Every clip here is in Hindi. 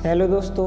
हेलो दोस्तों,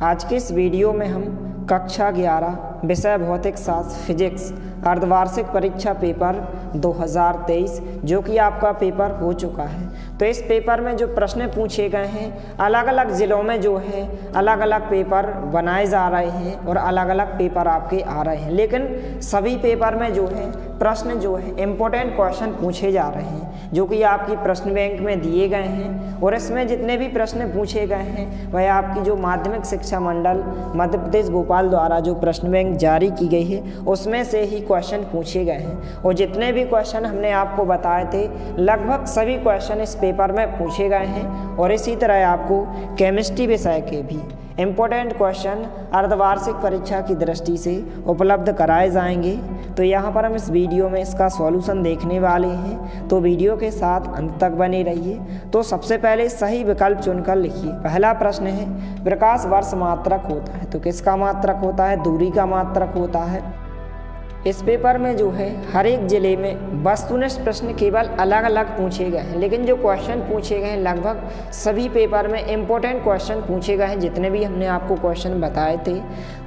आज के इस वीडियो में हम कक्षा 11 विषय भौतिक शास्त्र फिजिक्स अर्धवार्षिक परीक्षा पेपर 2023 जो कि आपका पेपर हो चुका है। तो इस पेपर में जो प्रश्न पूछे गए हैं, अलग अलग ज़िलों में जो है अलग अलग पेपर बनाए जा रहे हैं और अलग अलग पेपर आपके आ रहे हैं, लेकिन सभी पेपर में जो है प्रश्न जो है इम्पोर्टेंट क्वेश्चन पूछे जा रहे हैं जो कि आपकी प्रश्न बैंक में दिए गए हैं। और इसमें जितने भी प्रश्न पूछे गए हैं वह आपकी जो माध्यमिक शिक्षा मंडल मध्य प्रदेश भोपाल द्वारा जो प्रश्न बैंक जारी की गई है उसमें से ही क्वेश्चन पूछे गए हैं। और जितने भी क्वेश्चन हमने आपको बताए थे लगभग सभी क्वेश्चन इस पेपर में पूछे गए हैं। और इसी तरह आपको केमिस्ट्री विषय के भी इम्पोर्टेंट क्वेश्चन अर्धवार्षिक परीक्षा की दृष्टि से उपलब्ध कराए जाएंगे। तो यहाँ पर हम इस वीडियो में इसका सॉल्यूशन देखने वाले हैं, तो वीडियो के साथ अंत तक बने रहिए। तो सबसे पहले सही विकल्प चुनकर लिखिए। पहला प्रश्न है, प्रकाश वर्ष मात्रक होता है तो किसका मात्रक होता है? दूरी का मात्रक होता है। इस पेपर में जो है हर एक ज़िले में वस्तुनिष्ठ प्रश्न केवल अलग अलग पूछे गए हैं, लेकिन जो क्वेश्चन पूछे गए हैं लगभग सभी पेपर में इम्पोर्टेंट क्वेश्चन पूछे गए हैं, जितने भी हमने आपको क्वेश्चन बताए थे।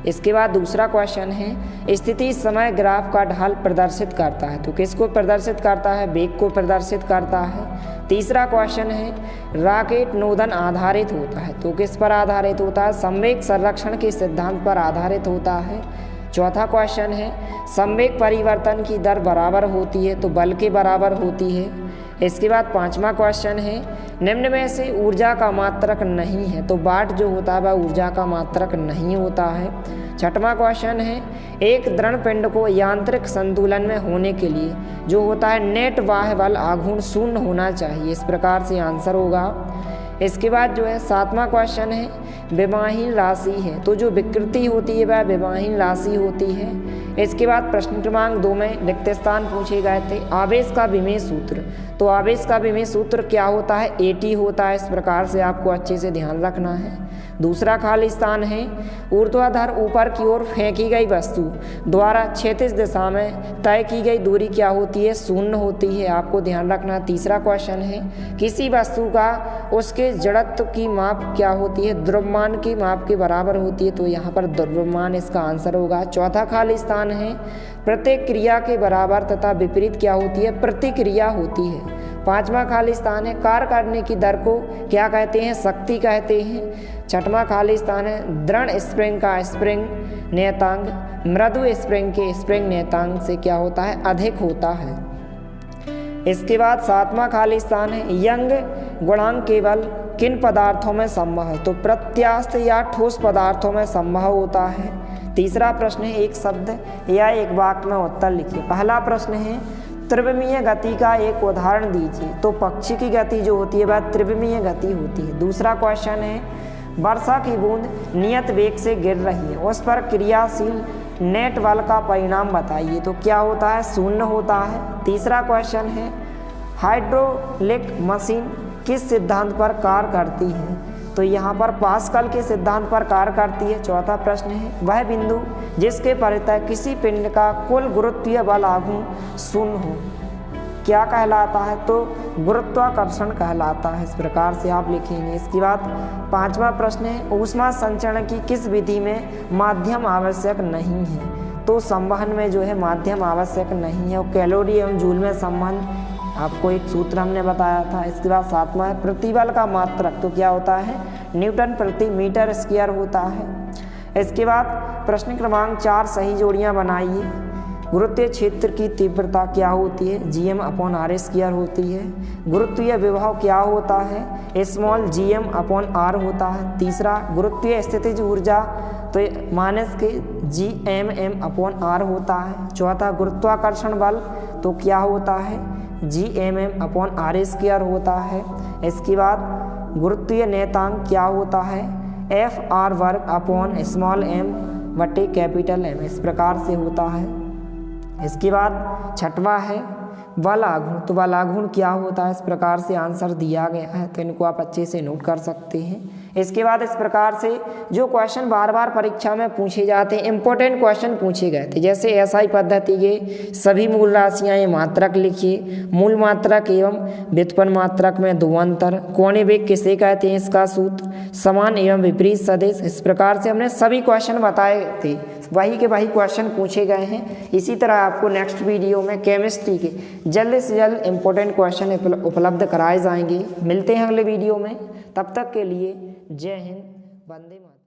इसके बाद दूसरा क्वेश्चन है, स्थिति समय ग्राफ का ढाल प्रदर्शित करता है तो किसको प्रदर्शित करता है? वेग को प्रदर्शित करता है। तीसरा क्वेश्चन है, रॉकेट नोदन आधारित होता है तो किस पर आधारित होता है? संवेग संरक्षण के सिद्धांत पर आधारित होता है। चौथा क्वेश्चन है, संवेग परिवर्तन की दर बराबर होती है तो बल के बराबर होती है। इसके बाद पांचवा क्वेश्चन है, निम्न में से ऊर्जा का मात्रक नहीं है तो वाट जो होता है वह ऊर्जा का मात्रक नहीं होता है। छठवां क्वेश्चन है, एक दृढ़ पिंड को यांत्रिक संतुलन में होने के लिए जो होता है नेट बाह्य बल आघूर्ण शून्य होना चाहिए। इस प्रकार से आंसर होगा। इसके बाद जो है सातवां क्वेश्चन है, विमाहीन राशि है तो जो विकृति होती है वह विमाहीन राशि होती है। इसके बाद प्रश्न क्रमांक 2 में रिक्त स्थान पूछे गए थे, आवेश का विमेय सूत्र। तो आवेश का विमेय सूत्र क्या होता है? AT होता है। इस प्रकार से आपको अच्छे से ध्यान रखना है। दूसरा खाली स्थान है, ऊर्ध्वाधर ऊपर की ओर फेंकी गई वस्तु द्वारा क्षैतिज दिशा में तय की गई दूरी क्या होती है? शून्य होती है। आपको ध्यान रखना। तीसरा क्वेश्चन है, किसी वस्तु का उसके जड़त्व की माप क्या होती है? द्रव्यमान की माप के बराबर होती है तो यहाँ पर द्रव्यमान इसका आंसर होगा। चौथा खाली स्थान है, प्रत्येक क्रिया के बराबर तथा विपरीत क्या होती है? प्रतिक्रिया होती है। पांचवा खाली स्थान है, कार्य करने की दर को क्या कहते हैं? शक्ति कहते हैं। छठवां खाली स्थान है, दृढ़ स्प्रिंग का स्प्रिंग नियतांक मृदु स्प्रिंग के स्प्रिंग नियतांक से क्या होता है? अधिक होता है। इसके बाद सातवां खाली स्थान है, यंग गुणांक केवल किन पदार्थों में संभव है? तो प्रत्यास्थ या ठोस पदार्थों में संभव होता है। तीसरा प्रश्न है, एक शब्द या एक वाक्य में उत्तर लिखिए। पहला प्रश्न है, त्रिविमीय गति का एक उदाहरण दीजिए। तो पक्षी की गति जो होती है वह त्रिविमीय गति होती है। दूसरा क्वेश्चन है, वर्षा की बूंद नियत वेग से गिर रही है, उस पर क्रियाशील नेट बल का परिणाम बताइए। तो क्या होता है? शून्य होता है। तीसरा क्वेश्चन है, हाइड्रोलिक मशीन किस सिद्धांत पर कार्य करती है? तो यहाँ पर पास्कल के सिद्धांत पर कार्य करती है। चौथा प्रश्न है, वह बिंदु जिसके परितः किसी पिंड का कुल गुरुत्वीय बल आघूर्ण शून्य हो क्या कहलाता है? तो गुरुत्वाकर्षण कहलाता है। इस प्रकार से आप लिखेंगे। इसके बाद पांचवा प्रश्न है, ऊष्मा संचरण की किस विधि में माध्यम आवश्यक नहीं है? तो संवहन में जो है माध्यम आवश्यक नहीं है। और कैलोरी एवं जूल में संबंध आपको एक सूत्र हमने बताया था। इसके बाद सातवां है, प्रतिबल का मात्रक तो क्या होता है? न्यूटन प्रति मीटर स्क्वायर होता है। इसके बाद प्रश्न क्रमांक 4 सही जोड़ियां बनाइए। गुरुत्वीय क्षेत्र की तीव्रता क्या होती है? Gm/r² होती है। गुरुत्वीय विभव क्या होता है? स्मॉल Gm/r होता है। तीसरा, गुरुत्वीय स्थितिज ऊर्जा तो माइनस के Gmm/r होता है। चौथा, गुरुत्वाकर्षण बल तो क्या होता है? Gmm/r² होता है। इसके बाद गुरुत्वीय नियतांक क्या होता है? F r² इस प्रकार से होता है। इसके बाद छठवां है बल आघूर्ण। तो बल आघूर्ण क्या होता है? इस प्रकार से आंसर दिया गया है, तो इनको आप अच्छे से नोट कर सकते हैं। इसके बाद इस प्रकार से जो क्वेश्चन बार बार परीक्षा में पूछे जाते हैं, इंपॉर्टेंट क्वेश्चन पूछे गए थे, जैसे एसआई पद्धति के सभी मूल राशियां ये मात्रक लिखिए, मूल मात्रक एवं व्युत्पन्न मात्रक में दो अंतर, कोणीय वेग किसे कहते हैं इसका सूत्र, समान एवं विपरीत सदिश, इस प्रकार से हमने सभी क्वेश्चन बताए थे, वही के वही क्वेश्चन पूछे गए हैं। इसी तरह आपको नेक्स्ट वीडियो में केमिस्ट्री के जल्द से जल्द इंपॉर्टेंट क्वेश्चन उपलब्ध कराए जाएंगे। मिलते हैं अगले वीडियो में, तब तक के लिए जय हिंद, वंदे मातरम।